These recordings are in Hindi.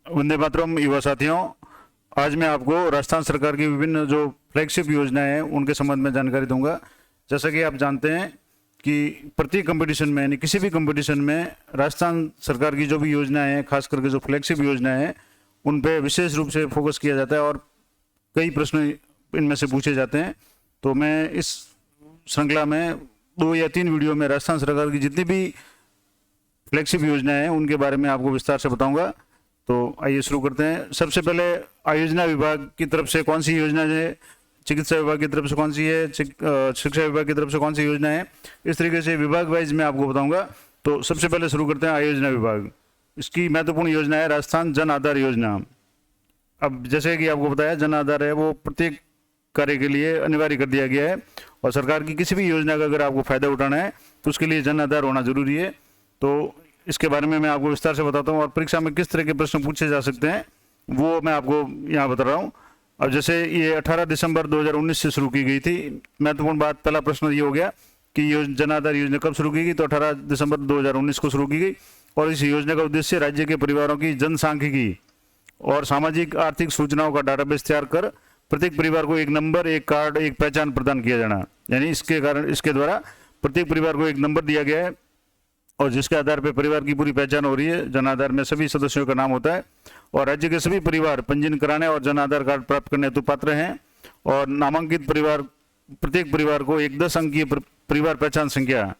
वंदे मातरम युवा साथियों, आज मैं आपको राजस्थान सरकार की विभिन्न जो फ्लैगशिप योजनाएं हैं उनके संबंध में जानकारी दूंगा। जैसा कि आप जानते हैं कि प्रति कंपटीशन में यानी किसी भी कंपटीशन में राजस्थान सरकार की जो भी योजनाएं हैं, खास करके जो फ्लैगशिप योजनाएं हैं उन पे विशेष रूप से फोकस किया जाता है और कई प्रश्न इनमें से पूछे जाते हैं। तो मैं इस श्रृंखला में 2 या 3 वीडियो में राजस्थान सरकार की जितनी भी फ्लैगशिप योजनाएं हैं उनके बारे में आपको विस्तार से बताऊंगा। तो आइए शुरू करते हैं। सबसे पहले आयोजना विभाग की तरफ से कौन सी योजना है, चिकित्सा विभाग की तरफ से कौन सी है, शिक्षा विभाग की तरफ से कौन सी योजना है, इस तरीके से विभाग वाइज मैं आपको बताऊंगा। तो सबसे पहले शुरू करते हैं आयोजना विभाग। इसकी महत्वपूर्ण योजना है राजस्थान जन आधार योजना। अब जैसे कि आपको बताया, जन आधार है वो प्रत्येक कार्य के लिए अनिवार्य कर दिया गया है और सरकार की किसी भी योजना का अगर आपको फायदा उठाना है तो उसके लिए जन आधार होना जरूरी है। तो इसके बारे में मैं आपको विस्तार से बताता हूँ और परीक्षा में किस तरह के प्रश्न पूछे जा सकते हैं वो मैं आपको यहाँ बता रहा हूँ। अब जैसे ये 18 दिसंबर 2019 से शुरू की गई थी। महत्वपूर्ण बात, पहला प्रश्न ये हो गया कि जन आधार योजना कब शुरू की गई, तो 18 दिसंबर 2019 को शुरू की गई और इस योजना का उद्देश्य राज्य के परिवारों की जनसांख्यिकी और सामाजिक आर्थिक सूचनाओं का डाटाबेस तैयार कर प्रत्येक परिवार को एक नंबर, एक कार्ड, एक पहचान प्रदान किया जाना। यानी इसके द्वारा प्रत्येक परिवार को एक नंबर दिया गया है और जिसके आधार पर परिवार की पूरी पहचान हो रही है। जन आधार में सभी सदस्यों का नाम होता है और राज्य के सभी परिवार पंजीयन कराने और जन आधार कार्ड प्राप्त करने हेतु पात्र हैं और नामांकित परिवार प्रत्येक परिवार को एक 10 अंकीय परिवार पहचान संख्या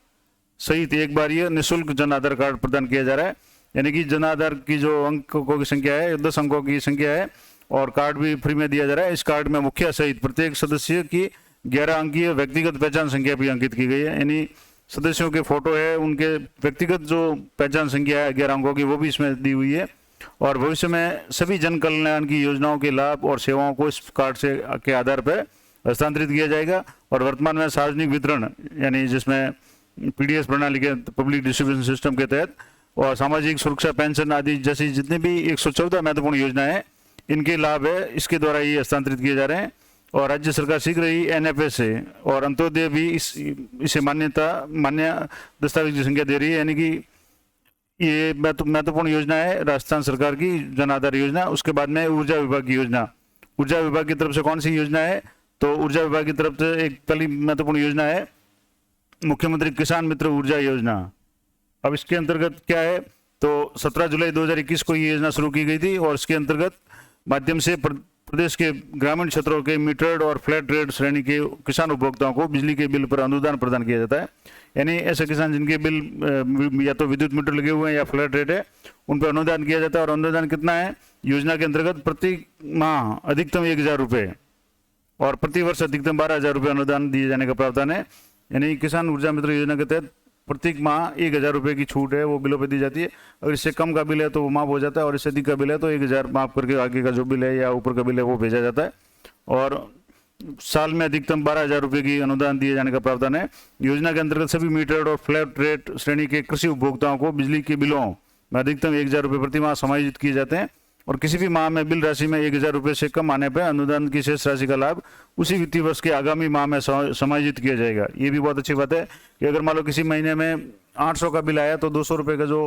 सहित एक बार यह निःशुल्क जन आधार कार्ड प्रदान किया जा रहा है। यानी कि जन आधार की जो अंकों की संख्या है 10 अंकों की संख्या है और कार्ड भी फ्री में दिया जा रहा है। इस कार्ड में मुखिया सहित प्रत्येक सदस्य की 11 अंकीय व्यक्तिगत पहचान संख्या भी अंकित की गई है। यानी सदस्यों के फोटो है, उनके व्यक्तिगत जो पहचान संख्या है 11 अंकों की वो भी इसमें दी हुई है और भविष्य में सभी जन कल्याण की योजनाओं के लाभ और सेवाओं को इस कार्ड से के आधार पर हस्तांतरित किया जाएगा। और वर्तमान में सार्वजनिक वितरण यानी जिसमें पीडीएस प्रणाली के तहत, पब्लिक डिस्ट्रीब्यूशन सिस्टम के तहत, और सामाजिक सुरक्षा पेंशन आदि जैसी जितनी भी 114 महत्वपूर्ण योजनाएं हैं इनके लाभ है इसके द्वारा ये हस्तांतरित किए जा रहे हैं। और राज्य सरकार शीघ्र ही एनएफएस से और अंत्योदय भी इसे मान्य दस्तावेज की संख्या दे रही है। यानी कि ये महत्वपूर्ण योजना है राजस्थान सरकार की जन आधार योजना। उसके बाद में ऊर्जा विभाग की योजना। ऊर्जा विभाग की तरफ से कौन सी योजना है, तो ऊर्जा विभाग की तरफ से एक पहली महत्वपूर्ण योजना है मुख्यमंत्री किसान मित्र ऊर्जा योजना। अब इसके अंतर्गत क्या है, तो 17 जुलाई 2021 को ये योजना शुरू की गई थी और इसके अंतर्गत माध्यम से प्रदेश के ग्रामीण क्षेत्रों के मीटर्ड और फ्लैट रेट श्रेणी के किसान उपभोक्ताओं को बिजली के बिल पर अनुदान प्रदान किया जाता है। यानी ऐसे किसान जिनके बिल या तो विद्युत मीटर लगे हुए हैं या फ्लैट रेट है उन पर अनुदान किया जाता है। और अनुदान कितना है, योजना के अंतर्गत प्रति माह अधिकतम 1,000 रुपये और प्रति वर्ष अधिकतम 12,000 रुपये अनुदान दिए जाने का प्रावधान है। यानी किसान ऊर्जा मित्र योजना के तहत प्रत्येक माह 1,000 रुपये की छूट है वो बिलों पे दी जाती है। अगर इससे कम का बिल है तो वो माफ हो जाता है और इससे अधिक का बिल है तो 1,000 माफ करके आगे का जो बिल है या ऊपर का बिल है वो भेजा जाता है। और साल में अधिकतम 12,000 रुपये की अनुदान दिए जाने का प्रावधान है। योजना के अंतर्गत सभी मीटर्ड और फ्लैट रेट श्रेणी के कृषि उपभोक्ताओं को बिजली के बिलों में अधिकतम 1,000 रुपये प्रति माह समायोजित किए जाते हैं और किसी भी माह में बिल राशि में 1,000 रुपये से कम आने पर अनुदान की शेष राशि का लाभ उसी वित्तीय वर्ष के आगामी माह में समायोजित किया जाएगा। ये भी बहुत अच्छी बात है कि अगर मान लो किसी महीने में 800 का बिल आया तो 200 रुपये का जो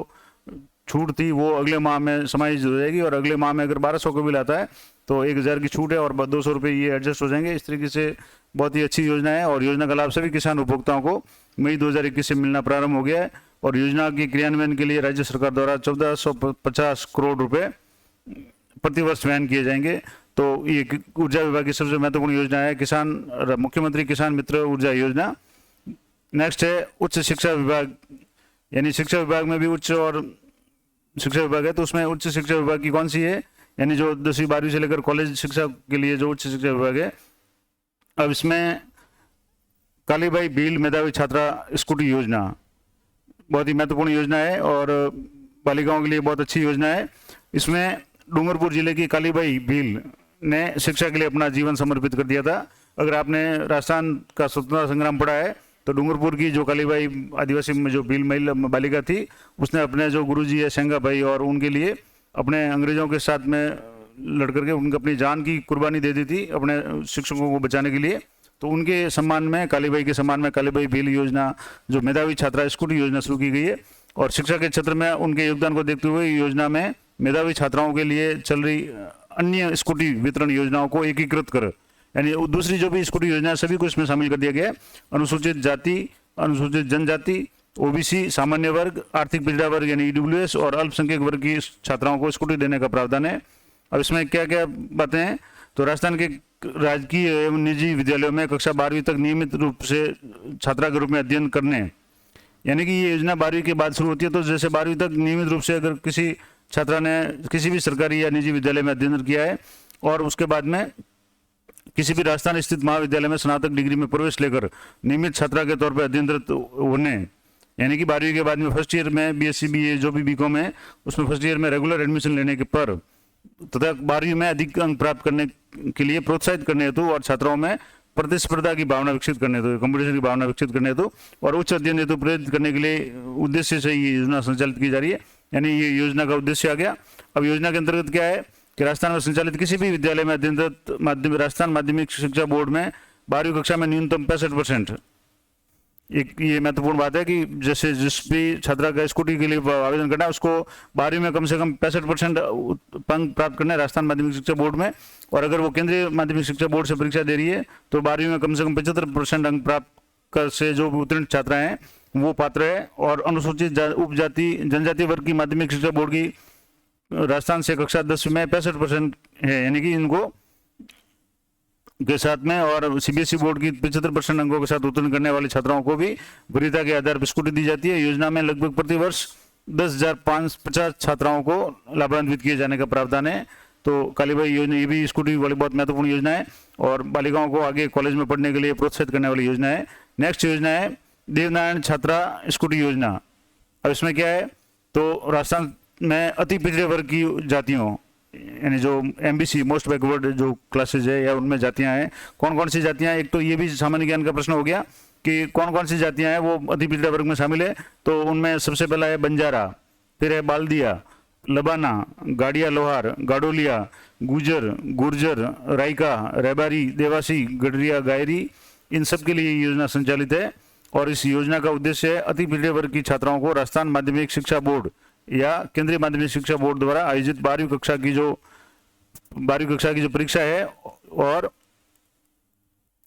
छूट थी वो अगले माह में समायोजित हो जाएगी और अगले माह में अगर 1200 का बिल आता है तो 1,000 की छूट है और 200 रुपये ये एडजस्ट हो जाएंगे। इस तरीके से बहुत ही अच्छी योजना है और योजना का लाभ सभी किसान उपभोक्ताओं को मई 2021 से मिलना प्रारंभ हो गया है। और योजना के क्रियान्वयन के लिए राज्य सरकार द्वारा 1,450 करोड़ रुपये प्रतिवर्ष व्ययन किए जाएंगे। तो ये ऊर्जा विभाग की सबसे महत्वपूर्ण योजना है मुख्यमंत्री किसान मित्र ऊर्जा योजना। नेक्स्ट है उच्च शिक्षा विभाग। यानी शिक्षा विभाग में भी उच्च और शिक्षा विभाग है तो उसमें उच्च शिक्षा विभाग की कौन सी है, यानी जो 10वीं 12वीं से लेकर कॉलेज शिक्षा के लिए जो उच्च शिक्षा विभाग है। अब इसमें कालीबाई भील मेधावी छात्रा स्कूटी योजना बहुत ही महत्वपूर्ण योजना है और बालिकाओं के लिए बहुत अच्छी योजना है। इसमें डूंगरपुर जिले की कालीबाई भील ने शिक्षा के लिए अपना जीवन समर्पित कर दिया था। अगर आपने राजस्थान का स्वतंत्रता संग्राम पढ़ा है तो डूंगरपुर की जो कालीबाई आदिवासी में जो भील महिला बालिका थी उसने अपने जो गुरुजी है सेंगा भाई और उनके लिए अपने अंग्रेजों के साथ में लड़ करके उनकी अपनी जान की कुर्बानी दे दी थी अपने शिक्षकों को बचाने के लिए। तो उनके सम्मान में कालीबाई के सम्मान में कालीबाई भील योजना जो मेधावी छात्रा स्कूटी योजना शुरू की गई है और शिक्षा के क्षेत्र में उनके योगदान को देखते हुए योजना में मेधावी छात्राओं के लिए चल रही अन्य स्कूटी वितरण योजनाओं को एकीकृत कर, यानी दूसरी जो भी स्कूटी योजना है सभी को इसमें शामिल कर दिया गया है। अनुसूचित जाति, अनुसूचित जनजाति, ओबीसी, सामान्य वर्ग, आर्थिक पिछड़ा वर्ग यानी ईडब्ल्यूएस और अल्पसंख्यक वर्ग की छात्राओं को स्कूटी देने का प्रावधान है। अब इसमें क्या क्या बातें हैं, तो राजस्थान के राजकीय एवं निजी विद्यालयों में कक्षा 12वीं तक नियमित रूप से छात्रा के रूप में अध्ययन करने, यानी कि ये योजना 12वीं के बाद शुरू होती है। तो जैसे 12वीं तक नियमित रूप से अगर किसी छात्रा ने किसी भी सरकारी या निजी विद्यालय में अध्ययन किया है और उसके बाद में किसी भी राजस्थान स्थित महाविद्यालय में स्नातक डिग्री में प्रवेश लेकर नियमित छात्रा के तौर पर अध्ययनरत होने, यानी कि 12वीं के बाद में फर्स्ट ईयर में बीएससी बीए जो भी बीकॉम है उसमें फर्स्ट ईयर में रेगुलर एडमिशन लेने के पर तथा 12वीं में अधिक अंक प्राप्त करने के लिए प्रोत्साहित करने हेतु और छात्राओं में प्रतिस्पर्धा की भावना विकसित करने हेतु, कंपटीशन की भावना विकसित करने हेतु और उच्च अध्ययन हेतु प्रेरित करने के लिए उद्देश्य से ये योजना संचालित की जा रही है। यानी ये योजना का उद्देश्य आ गया। अब योजना के अंतर्गत क्या है कि राजस्थान में संचालित किसी भी विद्यालय में अध्ययनरत राजस्थान माध्यमिक शिक्षा बोर्ड में 12वीं कक्षा में न्यूनतम 65%, एक ये महत्वपूर्ण बात है कि जैसे जिस भी छात्रा का स्कूटी के लिए आवेदन करना है उसको 12वीं में कम से कम 65% अंक प्राप्त करना है राजस्थान माध्यमिक शिक्षा बोर्ड में, और अगर वो केंद्रीय माध्यमिक शिक्षा बोर्ड से परीक्षा दे रही है तो 12वीं में कम से कम 75% अंक प्राप्त कर से जो उत्तीर्ण छात्राएं हैं वो पात्र है। और अनुसूचित उपजाति जनजाति वर्ग की माध्यमिक शिक्षा बोर्ड की राजस्थान से कक्षा 10 में 65% है, यानी कि इनको के साथ में और सीबीएसई बोर्ड की 75% अंकों के साथ उत्तीर्ण करने वाली छात्राओं को भी वरीयता के आधार पर स्कूटी दी जाती है। योजना में लगभग प्रति वर्ष 10,550 छात्राओं को लाभान्वित किए जाने का प्रावधान है। तो कालीबाई योजना ये भी स्कूटी वाली बहुत महत्वपूर्ण योजना है और बालिकाओं को आगे कॉलेज में पढ़ने के लिए प्रोत्साहित करने वाली योजना है। नेक्स्ट योजना है देवनारायण छात्रा स्कूटी योजना। अब इसमें क्या है, तो राजस्थान में अति पिछड़े वर्ग की जातियों यानी जो एमबीसी मोस्ट बैकवर्ड जो क्लासेज है या उनमें जातियां हैं, कौन कौन सी जातियां हैं, एक तो ये भी सामान्य ज्ञान का प्रश्न हो गया कि कौन कौन सी जातियां हैं वो अति पिछड़ा वर्ग में शामिल है। तो उनमें सबसे पहला है बंजारा, फिर है बाल्दिया, लबाना, गाड़िया लोहार, गाडोलिया, गुजर, गुर्जर, रायका, रेबारी, देवासी, गडरिया, गायरी, इन सब के लिए ये योजना संचालित है। और इस योजना का उद्देश्य है अति पिछड़े वर्ग की छात्राओं को राजस्थान माध्यमिक शिक्षा बोर्ड या केंद्रीय माध्यमिक शिक्षा बोर्ड द्वारा आयोजित 12वीं कक्षा की जो परीक्षा है, और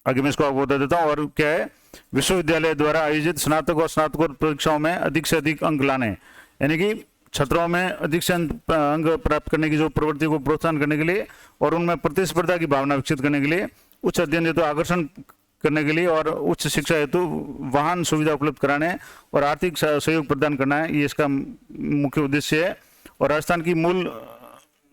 आगे मैं इसको आपको बता देता हूँ, और क्या है विश्वविद्यालय द्वारा आयोजित स्नातक और स्नातकोत्तर परीक्षाओं में अधिक से अधिक अंक लाने, यानी कि छात्रों में अधिक से अंक प्राप्त करने की जो प्रवृत्ति को प्रोत्साहन करने के लिए और उनमें प्रतिस्पर्धा की भावना विकसित करने के लिए, उच्च अध्ययन हेतु आकर्षण करने के लिए और उच्च शिक्षा हेतु वाहन सुविधा उपलब्ध कराने और आर्थिक सहयोग प्रदान करना है, ये इसका मुख्य उद्देश्य है। और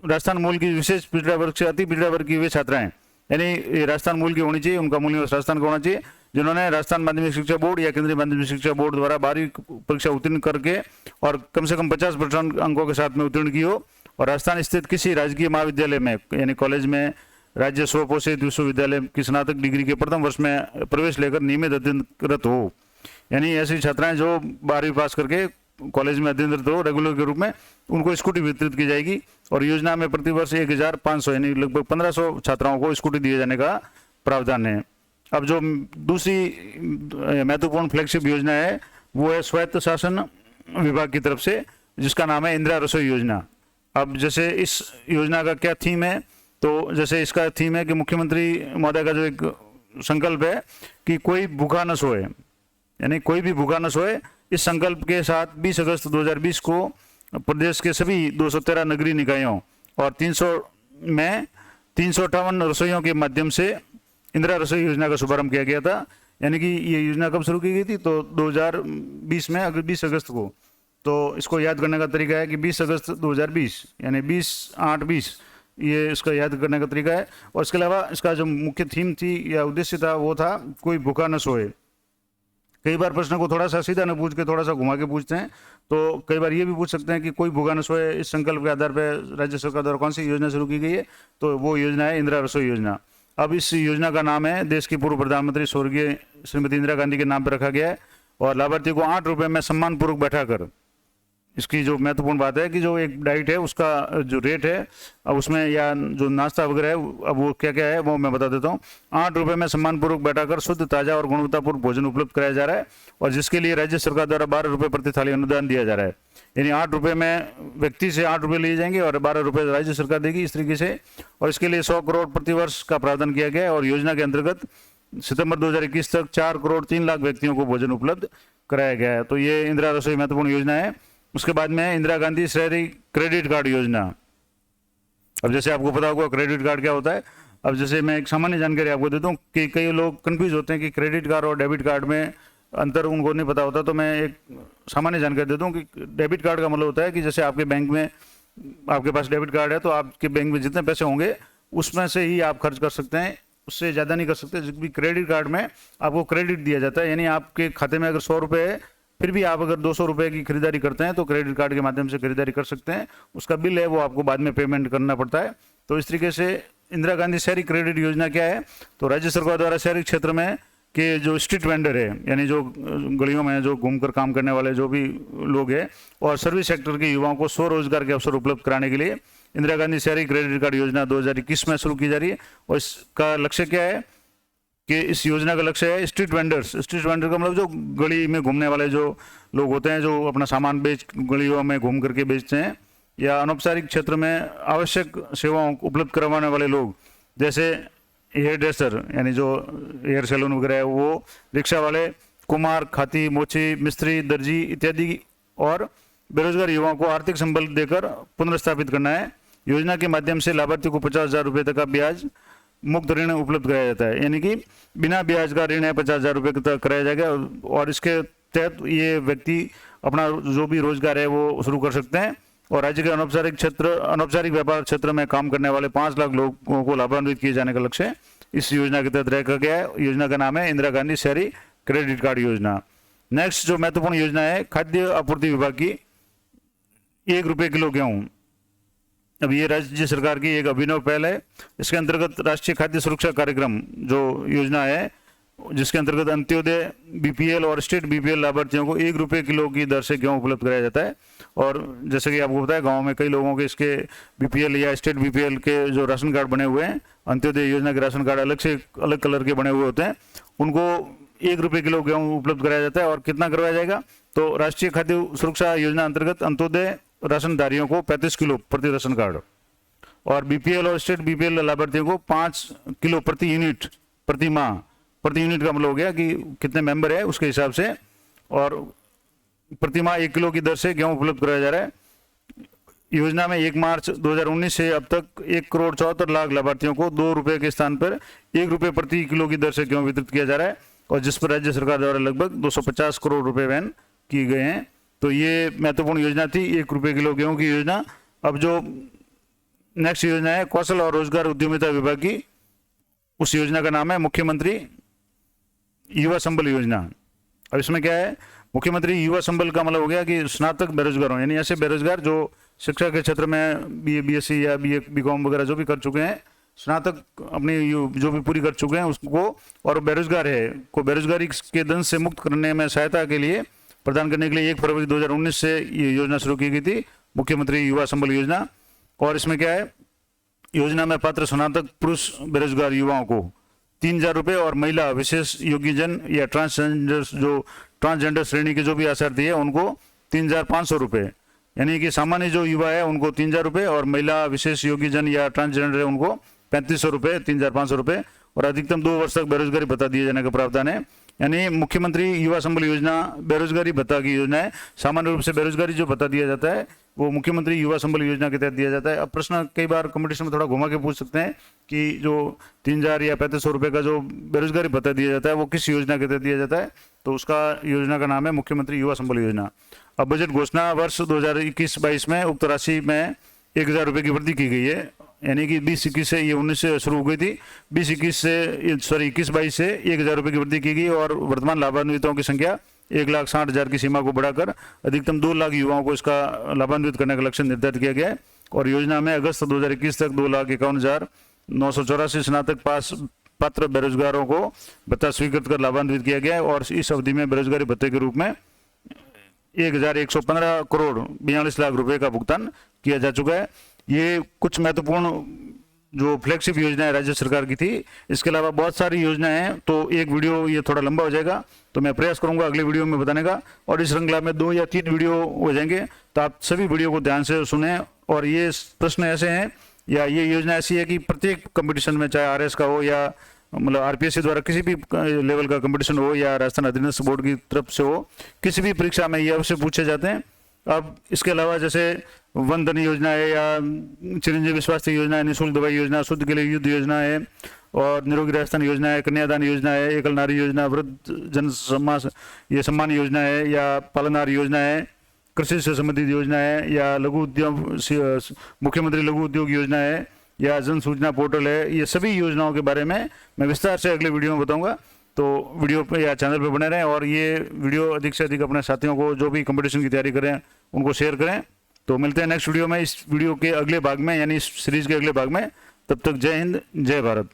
राजस्थान मूल की विशेष पिछड़ा वर्ग से अति पिछड़ा वर्ग की वे छात्राएं, यानी राजस्थान मूल की होनी चाहिए, उनका मूल निवास राजस्थान का होना चाहिए, जिन्होंने राजस्थान माध्यमिक शिक्षा बोर्ड या केंद्रीय माध्यमिक शिक्षा बोर्ड द्वारा 12वीं परीक्षा उत्तीर्ण करके और कम से कम 50% अंकों के साथ में उत्तीर्ण की हो और राजस्थान स्थित किसी राजकीय महाविद्यालय में यानी कॉलेज में राज्य स्वपोषित विश्वविद्यालय की स्नातक डिग्री के प्रथम वर्ष में प्रवेश लेकर नियमित अध्ययनरत हो। यानी ऐसी छात्राएं जो 12वीं पास करके कॉलेज में अध्ययनरत हो रेगुलर के रूप में, उनको स्कूटी वितरित की जाएगी। और योजना में प्रति वर्ष 1,500 यानी लगभग 1500 छात्राओं को स्कूटी दिए जाने का प्रावधान है। अब जो दूसरी महत्वपूर्ण फ्लैगशिप योजना है वो है स्वायत्त शासन विभाग की तरफ से, जिसका नाम है इंदिरा रसोई योजना। अब जैसे इस योजना का क्या थीम है, तो जैसे इसका थीम है कि मुख्यमंत्री महोदय का जो एक संकल्प है कि कोई भूखा न सोए, यानी कोई भी भूखा न सोए, इस संकल्प के साथ 20 अगस्त 2020 को प्रदेश के सभी 213 नगरीय निकायों और 358 रसोइयों के माध्यम से इंदिरा रसोई योजना का शुभारंभ किया गया था। यानी कि ये योजना कब शुरू की गई थी, तो 2020 में अगर 20 अगस्त को। तो इसको याद करने का तरीका है कि 20 अगस्त 2020 यानी 20/8/20 ये इसका याद करने का तरीका है। और इसके अलावा इसका जो मुख्य थीम थी या उद्देश्य था वो था कोई भूखा न सोए। कई बार प्रश्न को थोड़ा सा सीधा न पूछ के थोड़ा सा घुमा के पूछते हैं, तो कई बार ये भी पूछ सकते हैं कि कोई भूखा न सोए इस संकल्प के आधार पर राज्य सरकार द्वारा कौन सी योजना शुरू की गई है, तो वो योजना है इंदिरा रसोई योजना। अब इस योजना का नाम है देश की पूर्व प्रधानमंत्री स्वर्गीय श्रीमती इंदिरा गांधी के नाम पर रखा गया है और लाभार्थी को 8 रुपये में सम्मान पूर्वक बैठाकर इसकी जो महत्वपूर्ण बात है कि जो एक डाइट है उसका जो रेट है, अब उसमें या जो नाश्ता वगैरह है, अब वो क्या क्या है वो मैं बता देता हूँ। 8 रुपये में सम्मानपूर्वक बैठाकर शुद्ध, ताज़ा और गुणवत्तापूर्ण भोजन उपलब्ध कराया जा रहा है, और जिसके लिए राज्य सरकार द्वारा 12 रुपये प्रति थाली अनुदान दिया जा रहा है। यानी 8 रुपये में व्यक्ति से 8 रुपये लिए जाएंगे और 12 रुपये राज्य सरकार देगी, इस तरीके से। और इसके लिए 100 करोड़ प्रति वर्ष का प्रावधान किया गया है, और योजना के अंतर्गत सितंबर 2021 तक 4 करोड़ 3 लाख व्यक्तियों को भोजन उपलब्ध कराया गया है। तो ये इंदिरा रसोई महत्वपूर्ण योजना है। उसके बाद में इंदिरा गांधी शहरी क्रेडिट कार्ड योजना। अब जैसे आपको पता होगा क्रेडिट कार्ड क्या होता है। अब जैसे मैं एक सामान्य जानकारी आपको देता हूँ कि कई लोग कंफ्यूज होते हैं कि क्रेडिट कार्ड और डेबिट कार्ड में अंतर उनको नहीं पता होता, तो मैं एक सामान्य जानकारी देता हूँ कि डेबिट कार्ड का मतलब होता है कि जैसे आपके बैंक में, आपके पास डेबिट कार्ड है तो आपके बैंक में जितने पैसे होंगे उसमें से ही आप खर्च कर सकते हैं, उससे ज़्यादा नहीं कर सकते। जबकि क्रेडिट कार्ड में आपको क्रेडिट दिया जाता है, यानी आपके खाते में अगर 100 रुपये है, फिर भी आप अगर 200 रुपये की खरीदारी करते हैं तो क्रेडिट कार्ड के माध्यम से खरीदारी कर सकते हैं। उसका बिल है वो आपको बाद में पेमेंट करना पड़ता है। तो इस तरीके से इंदिरा गांधी शहरी क्रेडिट योजना क्या है, तो राज्य सरकार द्वारा शहरी क्षेत्र में के जो स्ट्रीट वेंडर है, यानी जो गलियों में जो घूमकर काम करने वाले जो भी लोग हैं, और सर्विस सेक्टर के युवाओं को स्वरोजगार के अवसर उपलब्ध कराने के लिए इंदिरा गांधी शहरी क्रेडिट कार्ड योजना 2021 में शुरू की जा रही है। और इसका लक्ष्य क्या है कि इस योजना का लक्ष्य है स्ट्रीट वेंडर्स। स्ट्रीट वेंडर का मतलब जो गली में घूमने वाले जो लोग होते हैं, जो अपना सामान बेच गलियों में घूम करके बेचते हैं, या अनौपचारिक क्षेत्र में आवश्यक सेवाओं को उपलब्ध करवाने वाले लोग, जैसे हेयर ड्रेसर यानी जो हेयर सैलून वगैरह है वो, रिक्शा वाले, कुम्हार, खाती, मोची, मिस्त्री, दर्जी इत्यादि। और बेरोजगार युवाओं को आर्थिक संबल देकर पुनर्स्थापित करना है। योजना के माध्यम से लाभार्थी को 50,000 रुपये तक का ब्याज मुक्त ऋण उपलब्ध कराया जाता है, यानी कि बिना ब्याज का ऋण है 50,000 रुपये तक कराया जाएगा। और इसके तहत ये व्यक्ति अपना जो भी रोजगार है वो शुरू कर सकते हैं। और राज्य के अनौपचारिक व्यापार क्षेत्र में काम करने वाले 5 लाख लोगों को लाभान्वित किए जाने का लक्ष्य इस योजना के तहत रखा गया है। योजना का नाम है इंदिरा गांधी शहरी क्रेडिट कार्ड योजना। नेक्स्ट जो महत्वपूर्ण योजना है खाद्य आपूर्ति विभाग की, 1 रुपये किलो गेहूँ। अब ये राज्य सरकार की एक अभिनव पहल है। इसके अंतर्गत राष्ट्रीय खाद्य सुरक्षा कार्यक्रम जो योजना है, जिसके अंतर्गत अंत्योदय बीपीएल और स्टेट बीपीएल लाभार्थियों को 1 रुपये किलो की दर से गेहूँ उपलब्ध कराया जाता है। और जैसे कि आपको पता है गाँव में कई लोगों के इसके बीपीएल या स्टेट बीपीएल के जो राशन कार्ड बने हुए हैं, अंत्योदय योजना के राशन कार्ड अलग से अलग कलर के बने हुए होते हैं, उनको 1 रुपये किलो गेहूँ उपलब्ध कराया जाता है। और कितना करवाया जाएगा, तो राष्ट्रीय खाद्य सुरक्षा योजना अंतर्गत अंत्योदय राशनधारियों को 35 किलो प्रति राशन कार्ड, और बीपीएल और स्टेट बीपीएल लाभार्थियों को 5 किलो प्रति यूनिट प्रति माह। प्रति यूनिट का मतलब हो गया कि कितने मेंबर है उसके हिसाब से, और प्रति माह 1 किलो की दर से गेहूं उपलब्ध कराया जा रहा है। योजना में 1 मार्च 2019 से अब तक 1 करोड़ 74 लाख लाभार्थियों को 2 रुपये के स्थान पर 1 रुपये प्रति किलो की दर से गेहूं वितरित किया जा रहा है, और जिस पर राज्य सरकार द्वारा लगभग 250 करोड़ रुपये वहन किए गए हैं। तो ये महत्वपूर्ण योजना थी 1 रुपये किलो गेहूं की योजना। अब जो नेक्स्ट योजना है कौशल और रोजगार उद्यमिता विभाग की, उस योजना का नाम है मुख्यमंत्री युवा संबल योजना। अब इसमें क्या है, मुख्यमंत्री युवा संबल का मतलब हो गया कि स्नातक बेरोजगार हो, यानी ऐसे बेरोजगार जो शिक्षा के क्षेत्र में बीएससी या बीकॉम वगैरह जो भी कर चुके हैं, स्नातक अपनी जो भी पूरी कर चुके हैं उसको, और बेरोजगार है को बेरोजगारी के दंश से मुक्त करने में सहायता के लिए प्रदान करने के लिए 1 फरवरी 2019 से ये योजना शुरू की गई थी, मुख्यमंत्री युवा संबल योजना। और इसमें क्या है, योजना में पात्र स्नातक पुरुष बेरोजगार युवाओं को 3,000 रुपये, और महिला विशेष योग्यजन या ट्रांसजेंडर श्रेणी के जो भी आशार्थी है उनको 3,500 रुपये, यानी कि सामान्य जो युवा है उनको 3,000 रुपये, और महिला विशेष योग्यजन या ट्रांसजेंडर है उनको 3,500 रुपये, 3,500 रुपये। और अधिकतम 2 वर्ष तक बेरोजगारी भत्ता दिए जाने का प्रावधान है। यानी मुख्यमंत्री युवा संबल योजना बेरोजगारी भत्ता की योजना है। सामान्य रूप से बेरोजगारी जो भत्ता दिया जाता है वो मुख्यमंत्री युवा संबल योजना के तहत दिया जाता है। अब प्रश्न कई बार कंपटीशन में थोड़ा घुमा के पूछ सकते हैं कि जो 3,000 या 3,500 रुपये का जो बेरोजगारी भत्ता दिया जाता है वो किस योजना के तहत दिया जाता है, तो उसका योजना का नाम है मुख्यमंत्री युवा संबल योजना। अब बजट घोषणा वर्ष 2021-22 में उक्त राशि में 1,000 रुपये की वृद्धि की गई है, यानी कि 20-21 से, ये 19 से शुरू हो गई थी, 21-22 से 1,000 रुपये की वृद्धि की गई, और वर्तमान लाभान्वितों की संख्या 1,60,000 की सीमा को बढ़ाकर अधिकतम 2 लाख युवाओं को इसका लाभान्वित करने का लक्ष्य निर्धारित किया गया है। और योजना में अगस्त 2021 तक 2,51,984 स्नातक पास पात्र बेरोजगारों को भत्ता स्वीकृत कर लाभान्वित किया गया है। और इस अवधि में बेरोजगारी भत्ते के रूप में 1115 करोड़ 42 लाख रुपए का भुगतान किया जा चुका है। ये कुछ महत्वपूर्ण जो फ्लैगशिप योजना है राज्य सरकार की थी। इसके अलावा बहुत सारी योजनाएं हैं, तो एक वीडियो ये थोड़ा लंबा हो जाएगा, तो मैं प्रयास करूंगा अगले वीडियो में बताने का, और इस श्रृंखला में 2 या 3 वीडियो हो जाएंगे, तो आप सभी वीडियो को ध्यान से सुने। और ये प्रश्न ऐसे हैं या ये योजना ऐसी है कि प्रत्येक कंपटीशन में, चाहे RS का हो या मतलब RPSC द्वारा किसी भी लेवल का कंपटीशन हो या राजस्थान अधीनस्थ बोर्ड की तरफ से हो, किसी भी परीक्षा में ये अवश्य पूछे जाते हैं। अब इसके अलावा जैसे वन धन योजना है या चिरंजीवी स्वास्थ्य योजना है, निःशुल्क दवाई योजना, शुद्ध के लिए युद्ध योजना है, और निरोगी राजस्थान योजना है, कन्यादान योजना है, एकल नारी योजना, वृद्ध जन सम्मान योजना है, या पालनहार योजना है, कृषि से संबंधित योजना है, या लघु उद्योग मुख्यमंत्री लघु उद्योग योजना है, या जन सूचना पोर्टल है। ये सभी योजनाओं के बारे में मैं विस्तार से अगले वीडियो में बताऊंगा, तो वीडियो पे या चैनल पे बने रहें, और ये वीडियो अधिक से अधिक अपने साथियों को जो भी कंपटीशन की तैयारी करें उनको शेयर करें। तो मिलते हैं नेक्स्ट वीडियो में, इस वीडियो के अगले भाग में, यानी इस सीरीज के अगले भाग में। तब तक जय हिंद, जय भारत।